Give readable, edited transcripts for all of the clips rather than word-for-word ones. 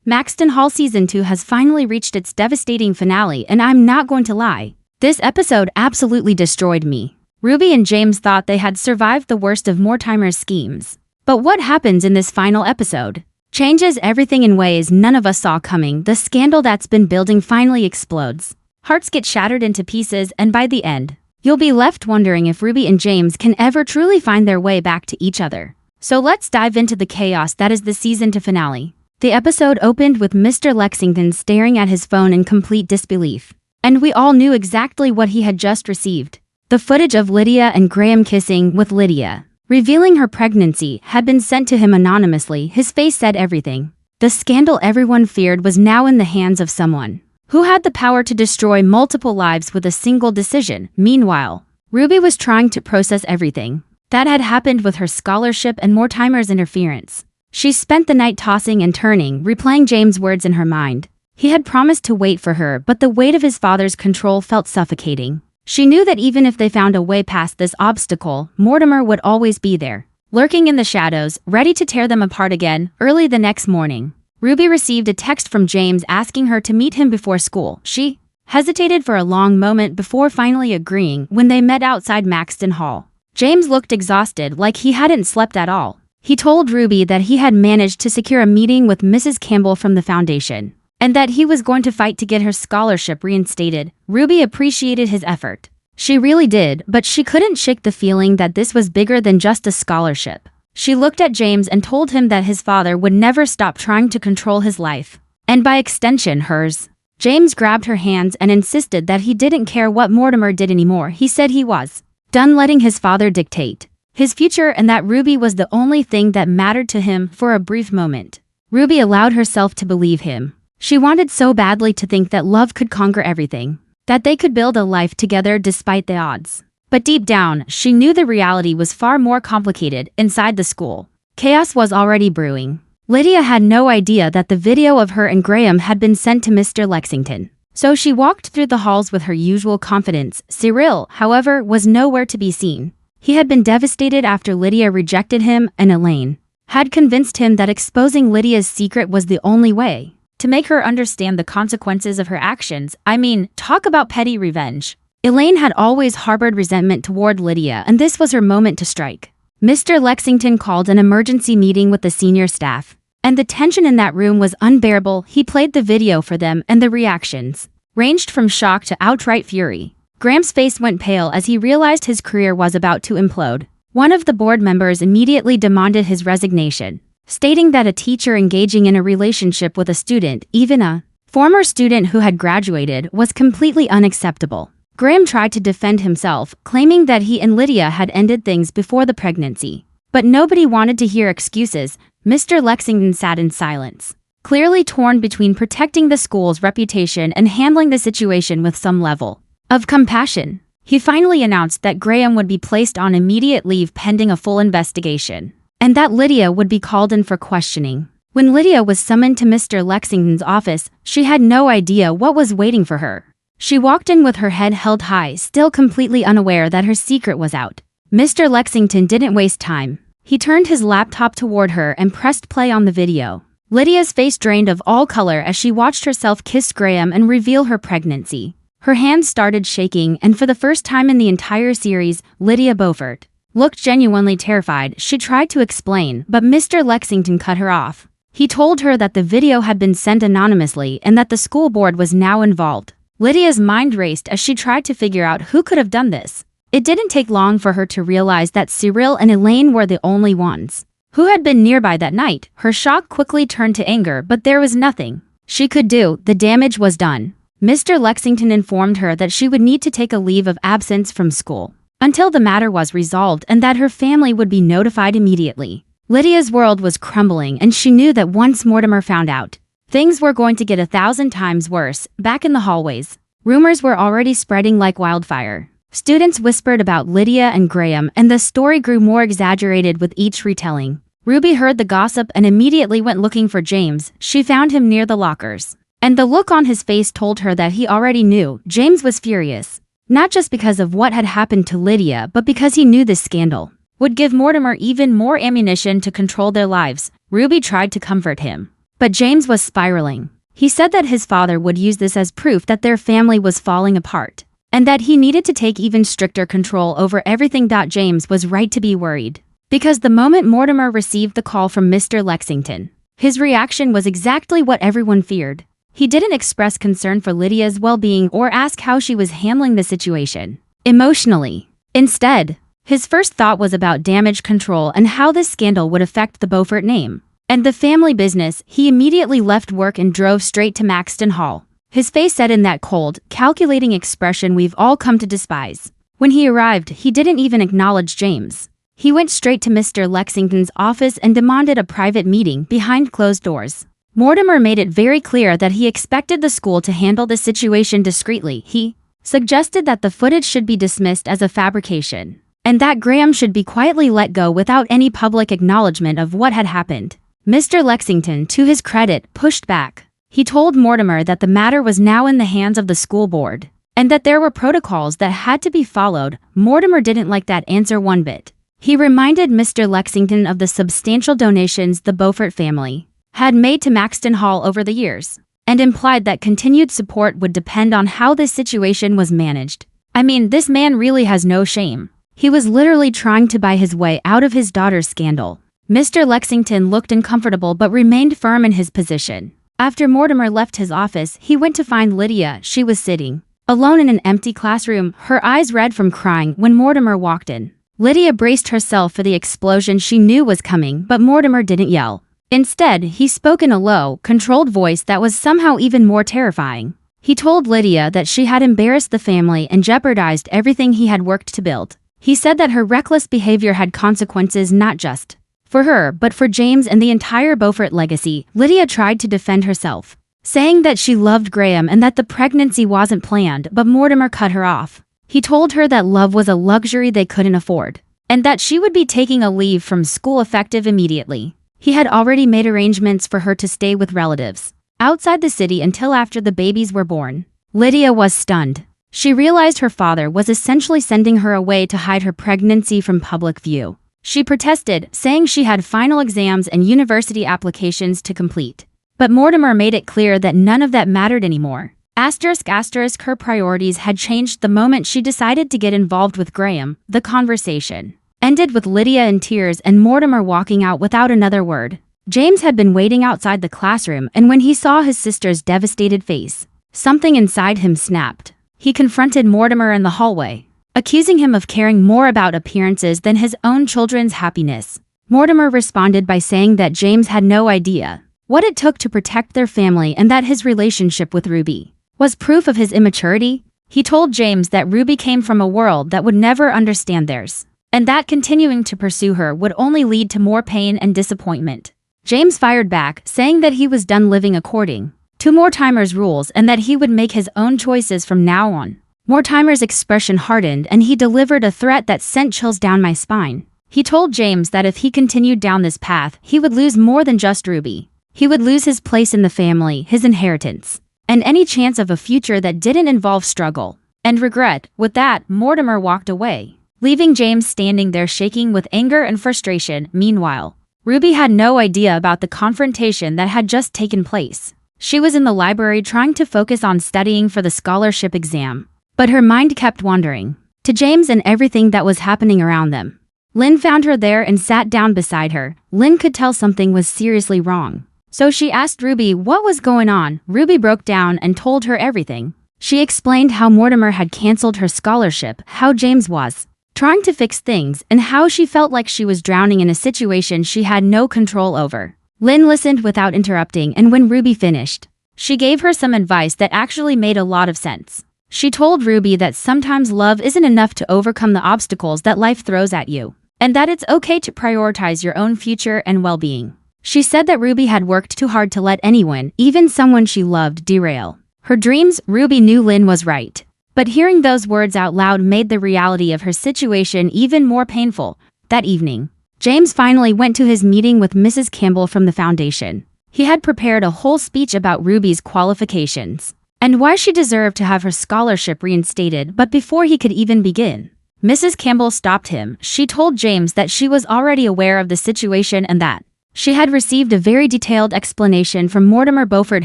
Maxton Hall Season 2 has finally reached its devastating finale, and I'm not going to lie. This episode absolutely destroyed me. Ruby and James thought they had survived the worst of Mortimer's schemes. But what happens in this final episode changes everything in ways none of us saw coming. The scandal that's been building finally explodes. Hearts get shattered into pieces, and by the end, you'll be left wondering if Ruby and James can ever truly find their way back to each other. So let's dive into the chaos that is the season 2 finale. The episode opened with Mr. Lexington staring at his phone in complete disbelief. And we all knew exactly what he had just received. The footage of Lydia and Graham kissing with Lydia, revealing her pregnancy, had been sent to him anonymously. His face said everything. The scandal everyone feared was now in the hands of someone who had the power to destroy multiple lives with a single decision. Meanwhile, Ruby was trying to process everything that had happened with her scholarship and Mortimer's interference. She spent the night tossing and turning, replaying James' words in her mind. He had promised to wait for her, but the weight of his father's control felt suffocating. She knew that even if they found a way past this obstacle, Mortimer would always be there, lurking in the shadows, ready to tear them apart again. Early the next morning, Ruby received a text from James asking her to meet him before school. She hesitated for a long moment before finally agreeing. When they met outside Maxton Hall, James looked exhausted, like he hadn't slept at all. He told Ruby that he had managed to secure a meeting with Mrs. Campbell from the foundation, and that he was going to fight to get her scholarship reinstated. Ruby appreciated his effort. She really did, but she couldn't shake the feeling that this was bigger than just a scholarship. She looked at James and told him that his father would never stop trying to control his life, and by extension hers. James grabbed her hands and insisted that he didn't care what Mortimer did anymore. He said he was done letting his father dictate his future, and that Ruby was the only thing that mattered to him. For a brief moment, Ruby allowed herself to believe him. She wanted so badly to think that love could conquer everything, that they could build a life together despite the odds. But deep down, she knew the reality was far more complicated. Inside the school, chaos was already brewing. Lydia had no idea that the video of her and Graham had been sent to Mr. Lexington. So she walked through the halls with her usual confidence. Cyril, however, was nowhere to be seen. He had been devastated after Lydia rejected him, and Elaine had convinced him that exposing Lydia's secret was the only way to make her understand the consequences of her actions. I mean, talk about petty revenge. Elaine had always harbored resentment toward Lydia, and this was her moment to strike. Mr. Lexington called an emergency meeting with the senior staff, and the tension in that room was unbearable. He played the video for them, and the reactions ranged from shock to outright fury. Graham's face went pale as he realized his career was about to implode. One of the board members immediately demanded his resignation, stating that a teacher engaging in a relationship with a student, even a former student who had graduated, was completely unacceptable. Graham tried to defend himself, claiming that he and Lydia had ended things before the pregnancy. But nobody wanted to hear excuses. Mr. Lexington sat in silence, clearly torn between protecting the school's reputation and handling the situation with some level of compassion. He finally announced that Graham would be placed on immediate leave pending a full investigation, and that Lydia would be called in for questioning. When Lydia was summoned to Mr. Lexington's office, she had no idea what was waiting for her. She walked in with her head held high, still completely unaware that her secret was out. Mr. Lexington didn't waste time. He turned his laptop toward her and pressed play on the video. Lydia's face drained of all color as she watched herself kiss Graham and reveal her pregnancy. Her hands started shaking, and for the first time in the entire series, Lydia Beaufort looked genuinely terrified. She tried to explain, but Mr. Lexington cut her off. He told her that the video had been sent anonymously and that the school board was now involved. Lydia's mind raced as she tried to figure out who could have done this. It didn't take long for her to realize that Cyril and Elaine were the only ones who had been nearby that night. Her shock quickly turned to anger, but there was nothing she could do. The damage was done. Mr. Lexington informed her that she would need to take a leave of absence from school until the matter was resolved, and that her family would be notified immediately. Lydia's world was crumbling, and she knew that once Mortimer found out, things were going to get 1,000 times worse. Back in the hallways, rumors were already spreading like wildfire. Students whispered about Lydia and Graham, and the story grew more exaggerated with each retelling. Ruby heard the gossip and immediately went looking for James. She found him near the lockers, and the look on his face told her that he already knew. James was furious, not just because of what had happened to Lydia, but because he knew this scandal would give Mortimer even more ammunition to control their lives. Ruby tried to comfort him, But James was spiraling. He said that his father would use this as proof that their family was falling apart, and that he needed to take even stricter control over everything. James was right to be worried, because the moment Mortimer received the call from Mr. Lexington, his reaction was exactly what everyone feared. He didn't express concern for Lydia's well-being or ask how she was handling the situation emotionally. Instead, his first thought was about damage control and how this scandal would affect the Beaufort name and the family business. He immediately left work and drove straight to Maxton Hall, his face set in that cold, calculating expression we've all come to despise. When he arrived, he didn't even acknowledge James. He went straight to Mr. Lexington's office and demanded a private meeting behind closed doors. Mortimer made it very clear that he expected the school to handle the situation discreetly. He suggested that the footage should be dismissed as a fabrication, and that Graham should be quietly let go without any public acknowledgement of what had happened. Mr. Lexington, to his credit, pushed back. He told Mortimer that the matter was now in the hands of the school board, and that there were protocols that had to be followed. Mortimer didn't like that answer one bit. He reminded Mr. Lexington of the substantial donations the Beaufort family had made to Maxton Hall over the years, and implied that continued support would depend on how this situation was managed. I mean, this man really has no shame. He was literally trying to buy his way out of his daughter's scandal. Mr. Lexington looked uncomfortable but remained firm in his position. After Mortimer left his office, he went to find Lydia. She was sitting alone in an empty classroom, her eyes red from crying when Mortimer walked in. Lydia braced herself for the explosion she knew was coming, but Mortimer didn't yell. Instead, he spoke in a low, controlled voice that was somehow even more terrifying. He told Lydia that she had embarrassed the family and jeopardized everything he had worked to build. He said that her reckless behavior had consequences not just for her, but for James and the entire Beaufort legacy. Lydia tried to defend herself, saying that she loved Graham and that the pregnancy wasn't planned, but Mortimer cut her off. He told her that love was a luxury they couldn't afford, and that she would be taking a leave from school effective immediately. He had already made arrangements for her to stay with relatives outside the city until after the babies were born. Lydia was stunned. She realized her father was essentially sending her away to hide her pregnancy from public view. She protested, saying she had final exams and university applications to complete. But Mortimer made it clear that none of that mattered anymore. Her priorities had changed the moment she decided to get involved with Graham. The conversation ended with Lydia in tears and Mortimer walking out without another word. James had been waiting outside the classroom, and when he saw his sister's devastated face, something inside him snapped. He confronted Mortimer in the hallway, accusing him of caring more about appearances than his own children's happiness. Mortimer responded by saying that James had no idea what it took to protect their family and that his relationship with Ruby was proof of his immaturity. He told James that Ruby came from a world that would never understand theirs, and that continuing to pursue her would only lead to more pain and disappointment. James fired back, saying that he was done living according to Mortimer's rules and that he would make his own choices from now on. Mortimer's expression hardened and he delivered a threat that sent chills down my spine. He told James that if he continued down this path, he would lose more than just Ruby. He would lose his place in the family, his inheritance, and any chance of a future that didn't involve struggle and regret. With that, Mortimer walked away, leaving James standing there shaking with anger and frustration. Meanwhile, Ruby had no idea about the confrontation that had just taken place. She was in the library trying to focus on studying for the scholarship exam, but her mind kept wandering to James and everything that was happening around them. Lynn found her there and sat down beside her. Lynn could tell something was seriously wrong, so she asked Ruby what was going on. Ruby broke down and told her everything. She explained how Mortimer had canceled her scholarship, how James was trying to fix things, and how she felt like she was drowning in a situation she had no control over. Lynn listened without interrupting, and when Ruby finished, she gave her some advice that actually made a lot of sense. She told Ruby that sometimes love isn't enough to overcome the obstacles that life throws at you, and that it's okay to prioritize your own future and well-being. She said that Ruby had worked too hard to let anyone, even someone she loved, derail her dreams. Ruby knew Lynn was right, but hearing those words out loud made the reality of her situation even more painful. That evening, James finally went to his meeting with Mrs. Campbell from the foundation. He had prepared a whole speech about Ruby's qualifications and why she deserved to have her scholarship reinstated, but before he could even begin, Mrs. Campbell stopped him. She told James that she was already aware of the situation and that She had received a very detailed explanation from Mortimer Beaufort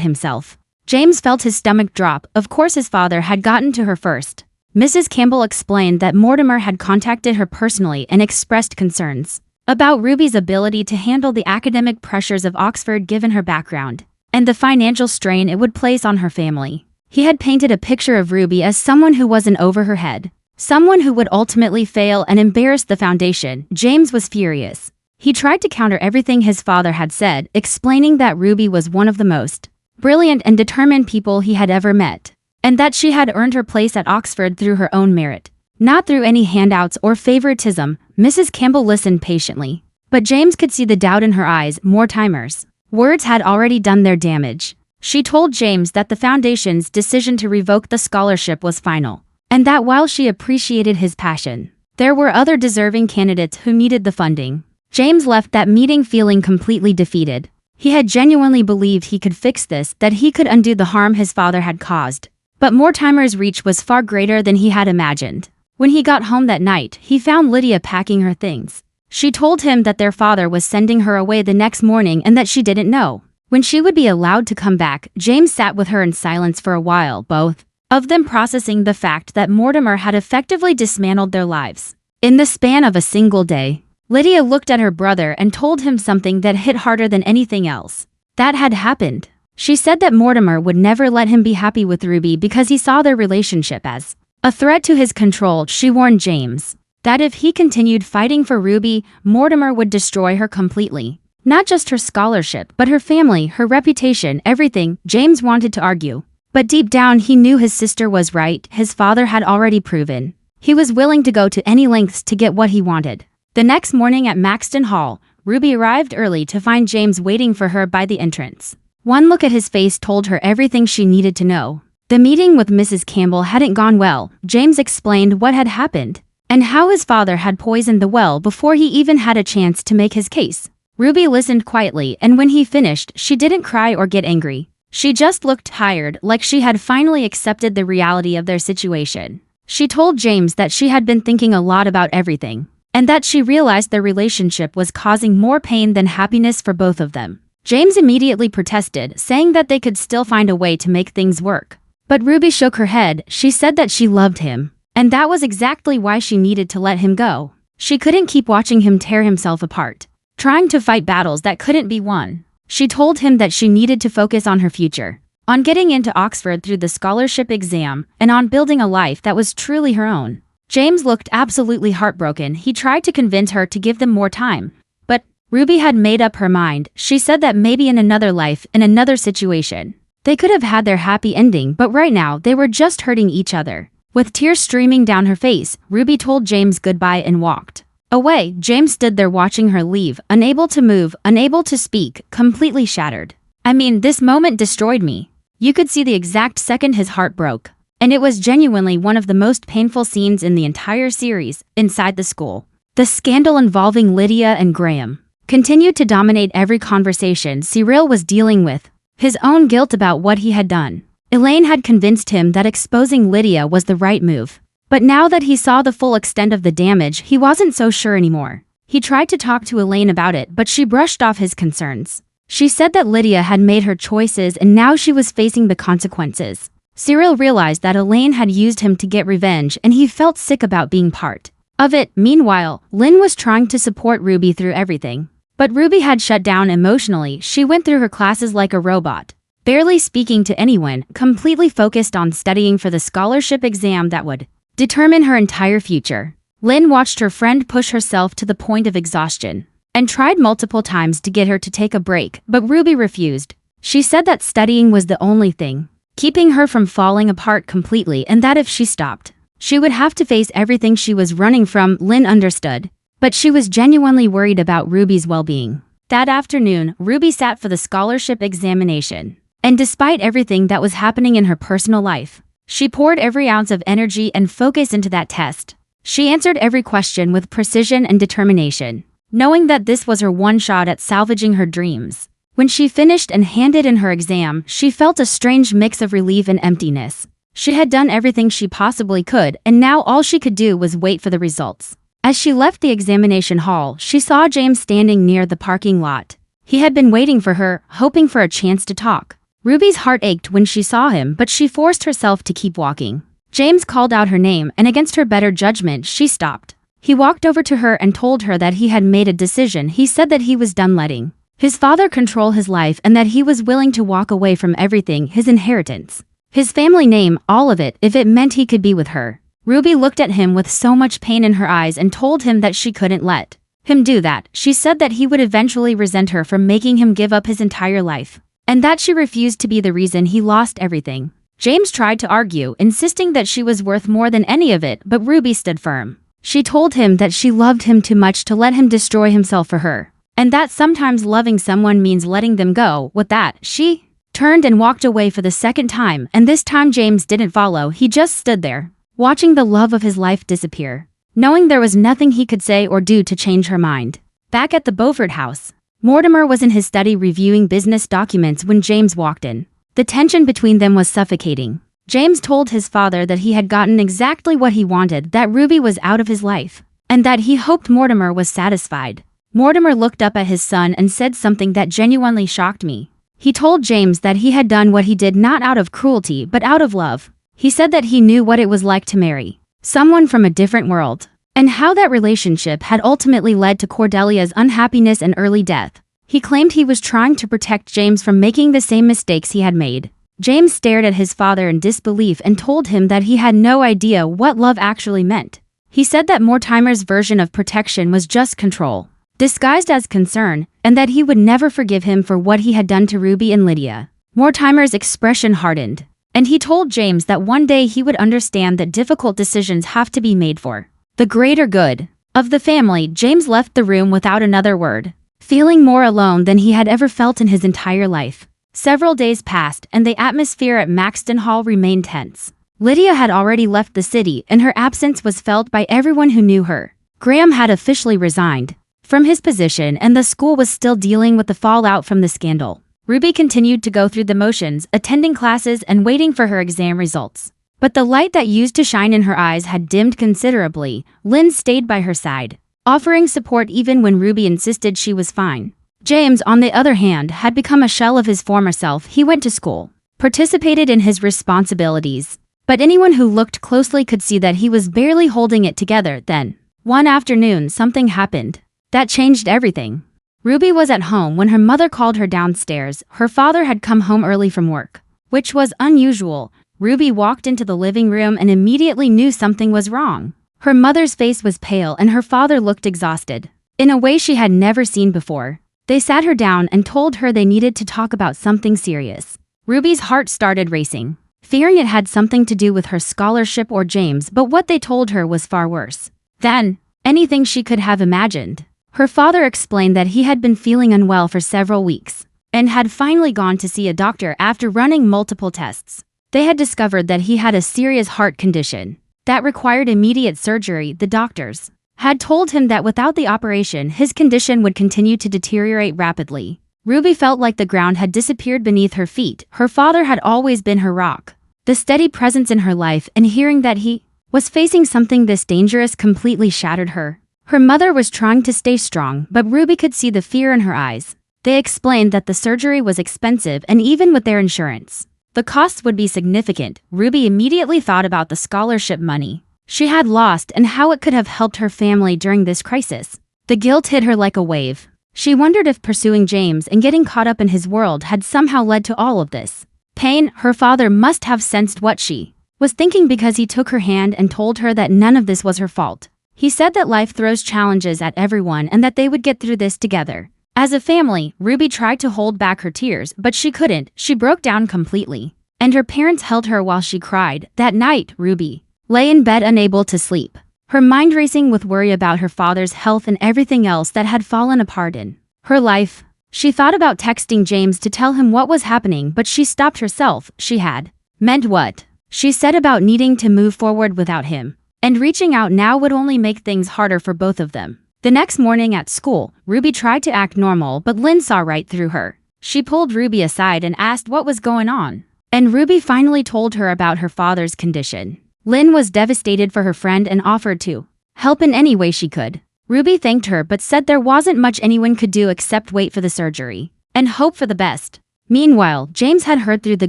himself. James felt his stomach drop. Of course his father had gotten to her first. Mrs. Campbell explained that Mortimer had contacted her personally and expressed concerns about Ruby's ability to handle the academic pressures of Oxford given her background and the financial strain it would place on her family. He had painted a picture of Ruby as someone who wasn't over her head, someone who would ultimately fail and embarrass the foundation. James was furious. He tried to counter everything his father had said, explaining that Ruby was one of the most brilliant and determined people he had ever met, and that she had earned her place at Oxford through her own merit, not through any handouts or favoritism. Mrs. Campbell listened patiently, but James could see the doubt in her eyes. Mortimer's words had already done their damage. She told James that the foundation's decision to revoke the scholarship was final, and that while she appreciated his passion, there were other deserving candidates who needed the funding. James left that meeting feeling completely defeated. He had genuinely believed he could fix this, that he could undo the harm his father had caused. But Mortimer's reach was far greater than he had imagined. When he got home that night, he found Lydia packing her things. She told him that their father was sending her away the next morning and that she didn't know when she would be allowed to come back. James sat with her in silence for a while, both of them processing the fact that Mortimer had effectively dismantled their lives in the span of a single day. Lydia looked at her brother and told him something that hit harder than anything else that had happened. She said that Mortimer would never let him be happy with Ruby because he saw their relationship as a threat to his control. She warned James that if he continued fighting for Ruby, Mortimer would destroy her completely. Not just her scholarship, but her family, her reputation, everything. James wanted to argue, but deep down he knew his sister was right. His father had already proven he was willing to go to any lengths to get what he wanted. The next morning at Maxton Hall, Ruby arrived early to find James waiting for her by the entrance. One look at his face told her everything she needed to know. The meeting with Mrs. Campbell hadn't gone well. James explained what had happened and how his father had poisoned the well before he even had a chance to make his case. Ruby listened quietly, and when he finished, she didn't cry or get angry. She just looked tired, like she had finally accepted the reality of their situation. She told James that she had been thinking a lot about everything, and that she realized their relationship was causing more pain than happiness for both of them. James immediately protested, saying that they could still find a way to make things work. But Ruby shook her head. She said that she loved him, and that was exactly why she needed to let him go. She couldn't keep watching him tear himself apart, trying to fight battles that couldn't be won. She told him that she needed to focus on her future, on getting into Oxford through the scholarship exam, and on building a life that was truly her own. James looked absolutely heartbroken. He tried to convince her to give them more time, but Ruby had made up her mind. She said that maybe in another life, in another situation, they could have had their happy ending, but right now they were just hurting each other. With tears streaming down her face, Ruby told James goodbye and walked away. James stood there watching her leave, unable to move, unable to speak, completely shattered. I mean, this moment destroyed me. You could see the exact second his heart broke. And it was genuinely one of the most painful scenes in the entire series. Inside the school, the scandal involving Lydia and Graham continued to dominate every conversation Cyril was dealing with. His own guilt about what he had done. Elaine had convinced him that exposing Lydia was the right move. But now that he saw the full extent of the damage, he wasn't so sure anymore. He tried to talk to Elaine about it, but she brushed off his concerns. She said that Lydia had made her choices and now she was facing the consequences. Cyril realized that Elaine had used him to get revenge, and he felt sick about being part of it. Meanwhile, Lynn was trying to support Ruby through everything. But Ruby had shut down emotionally. She went through her classes like a robot, barely speaking to anyone, completely focused on studying for the scholarship exam that would determine her entire future. Lynn watched her friend push herself to the point of exhaustion and tried multiple times to get her to take a break, but Ruby refused. She said that studying was the only thing keeping her from falling apart completely, and that if she stopped, she would have to face everything she was running from. Lynn understood, but she was genuinely worried about Ruby's well-being. That afternoon, Ruby sat for the scholarship examination, and despite everything that was happening in her personal life, she poured every ounce of energy and focus into that test. She answered every question with precision and determination, knowing that this was her one shot at salvaging her dreams. When she finished and handed in her exam, she felt a strange mix of relief and emptiness. She had done everything she possibly could, and now all she could do was wait for the results. As she left the examination hall, she saw James standing near the parking lot. He had been waiting for her, hoping for a chance to talk. Ruby's heart ached when she saw him, but she forced herself to keep walking. James called out her name, and against her better judgment, she stopped. He walked over to her and told her that he had made a decision. He said that he was done letting his father control his life and that he was willing to walk away from everything, his inheritance, his family name, all of it, if it meant he could be with her. Ruby looked at him with so much pain in her eyes and told him that she couldn't let him do that. She said that he would eventually resent her for making him give up his entire life, and that she refused to be the reason he lost everything. James tried to argue, insisting that she was worth more than any of it, but Ruby stood firm. She told him that she loved him too much to let him destroy himself for her, and that sometimes loving someone means letting them go. With that, she turned and walked away for the second time, and this time James didn't follow. He just stood there, watching the love of his life disappear, knowing there was nothing he could say or do to change her mind. Back at the Beaufort house, Mortimer was in his study reviewing business documents when James walked in. The tension between them was suffocating. James told his father that he had gotten exactly what he wanted, that Ruby was out of his life, and that he hoped Mortimer was satisfied. Mortimer looked up at his son and said something that genuinely shocked me. He told James that he had done what he did not out of cruelty but out of love. He said that he knew what it was like to marry someone from a different world, and how that relationship had ultimately led to Cordelia's unhappiness and early death. He claimed he was trying to protect James from making the same mistakes he had made. James stared at his father in disbelief and told him that he had no idea what love actually meant. He said that Mortimer's version of protection was just control, disguised as concern, and that he would never forgive him for what he had done to Ruby and Lydia. Mortimer's expression hardened, and he told James that one day he would understand that difficult decisions have to be made for the greater good of the family. James left the room without another word, feeling more alone than he had ever felt in his entire life. Several days passed, and the atmosphere at Maxton Hall remained tense. Lydia had already left the city, and her absence was felt by everyone who knew her. Graham had officially resigned from his position, and the school was still dealing with the fallout from the scandal. Ruby continued to go through the motions, attending classes and waiting for her exam results. But the light that used to shine in her eyes had dimmed considerably. Lynn stayed by her side, offering support even when Ruby insisted she was fine. James, on the other hand, had become a shell of his former self. He went to school, participated in his responsibilities, but anyone who looked closely could see that he was barely holding it together. Then, one afternoon, something happened that changed everything. Ruby was at home when her mother called her downstairs. Her father had come home early from work, which was unusual. Ruby walked into the living room and immediately knew something was wrong. Her mother's face was pale and her father looked exhausted, in a way she had never seen before. They sat her down and told her they needed to talk about something serious. Ruby's heart started racing, fearing it had something to do with her scholarship or James, but what they told her was far worse than anything she could have imagined. Her father explained that he had been feeling unwell for several weeks and had finally gone to see a doctor after running multiple tests. They had discovered that he had a serious heart condition that required immediate surgery. The doctors had told him that without the operation, his condition would continue to deteriorate rapidly. Ruby felt like the ground had disappeared beneath her feet. Her father had always been her rock, the steady presence in her life, and hearing that he was facing something this dangerous completely shattered her. Her mother was trying to stay strong, but Ruby could see the fear in her eyes. They explained that the surgery was expensive, and even with their insurance, the costs would be significant. Ruby immediately thought about the scholarship money she had lost and how it could have helped her family during this crisis. The guilt hit her like a wave. She wondered if pursuing James and getting caught up in his world had somehow led to all of this pain. Her father must have sensed what she was thinking because he took her hand and told her that none of this was her fault. He said that life throws challenges at everyone and that they would get through this together. As a family, Ruby tried to hold back her tears, but she couldn't. She broke down completely, and her parents held her while she cried. That night, Ruby lay in bed unable to sleep, her mind racing with worry about her father's health and everything else that had fallen apart in her life. She thought about texting James to tell him what was happening, but she stopped herself. She had meant what she said about needing to move forward without him, and reaching out now would only make things harder for both of them. The next morning at school, Ruby tried to act normal, but Lynn saw right through her. She pulled Ruby aside and asked what was going on, and Ruby finally told her about her father's condition. Lynn was devastated for her friend and offered to help in any way she could. Ruby thanked her but said there wasn't much anyone could do except wait for the surgery and hope for the best. Meanwhile, James had heard through the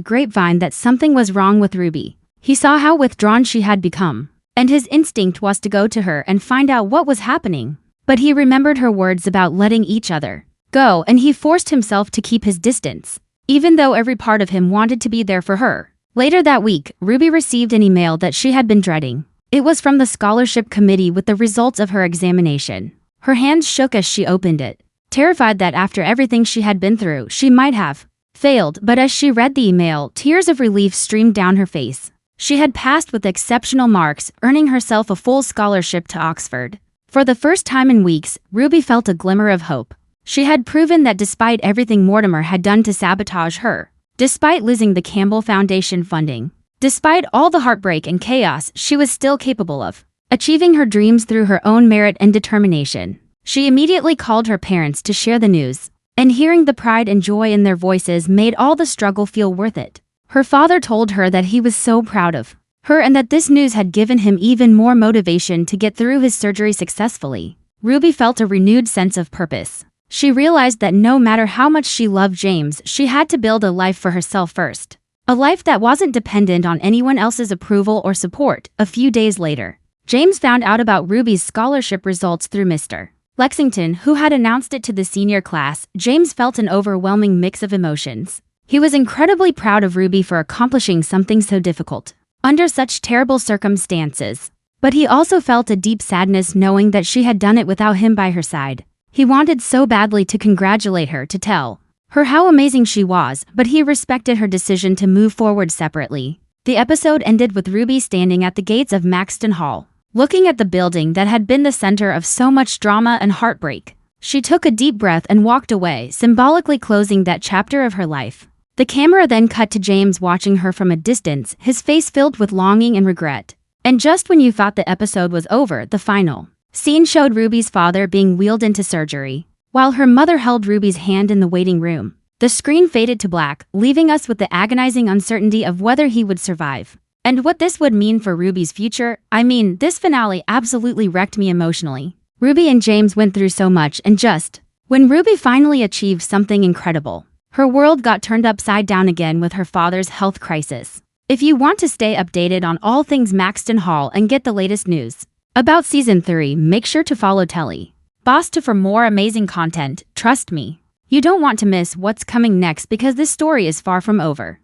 grapevine that something was wrong with Ruby. He saw how withdrawn she had become, and his instinct was to go to her and find out what was happening. But he remembered her words about letting each other go, and he forced himself to keep his distance, even though every part of him wanted to be there for her. Later that week, Ruby received an email that she had been dreading. It was from the scholarship committee with the results of her examination. Her hands shook as she opened it, terrified that after everything she had been through, she might have failed. But as she read the email, tears of relief streamed down her face. She had passed with exceptional marks, earning herself a full scholarship to Oxford. For the first time in weeks, Ruby felt a glimmer of hope. She had proven that despite everything Mortimer had done to sabotage her, despite losing the Campbell Foundation funding, despite all the heartbreak and chaos, she was still capable of achieving her dreams through her own merit and determination. She immediately called her parents to share the news, and hearing the pride and joy in their voices made all the struggle feel worth it. Her father told her that he was so proud of her and that this news had given him even more motivation to get through his surgery successfully. Ruby felt a renewed sense of purpose. She realized that no matter how much she loved James, she had to build a life for herself first. A life that wasn't dependent on anyone else's approval or support. A few days later, James found out about Ruby's scholarship results through Mr. Lexington, who had announced it to the senior class. James felt an overwhelming mix of emotions. He was incredibly proud of Ruby for accomplishing something so difficult under such terrible circumstances. But he also felt a deep sadness knowing that she had done it without him by her side. He wanted so badly to congratulate her, to tell her how amazing she was, but he respected her decision to move forward separately. The episode ended with Ruby standing at the gates of Maxton Hall, looking at the building that had been the center of so much drama and heartbreak. She took a deep breath and walked away, symbolically closing that chapter of her life. The camera then cut to James watching her from a distance, his face filled with longing and regret. And just when you thought the episode was over, the final scene showed Ruby's father being wheeled into surgery, while her mother held Ruby's hand in the waiting room. The screen faded to black, leaving us with the agonizing uncertainty of whether he would survive, and what this would mean for Ruby's future. This finale absolutely wrecked me emotionally. Ruby and James went through so much, and just when Ruby finally achieved something incredible, her world got turned upside down again with her father's health crisis. If you want to stay updated on all things Maxton Hall and get the latest news about Season 3, make sure to follow Telly Boss for more amazing content. Trust me, you don't want to miss what's coming next because this story is far from over.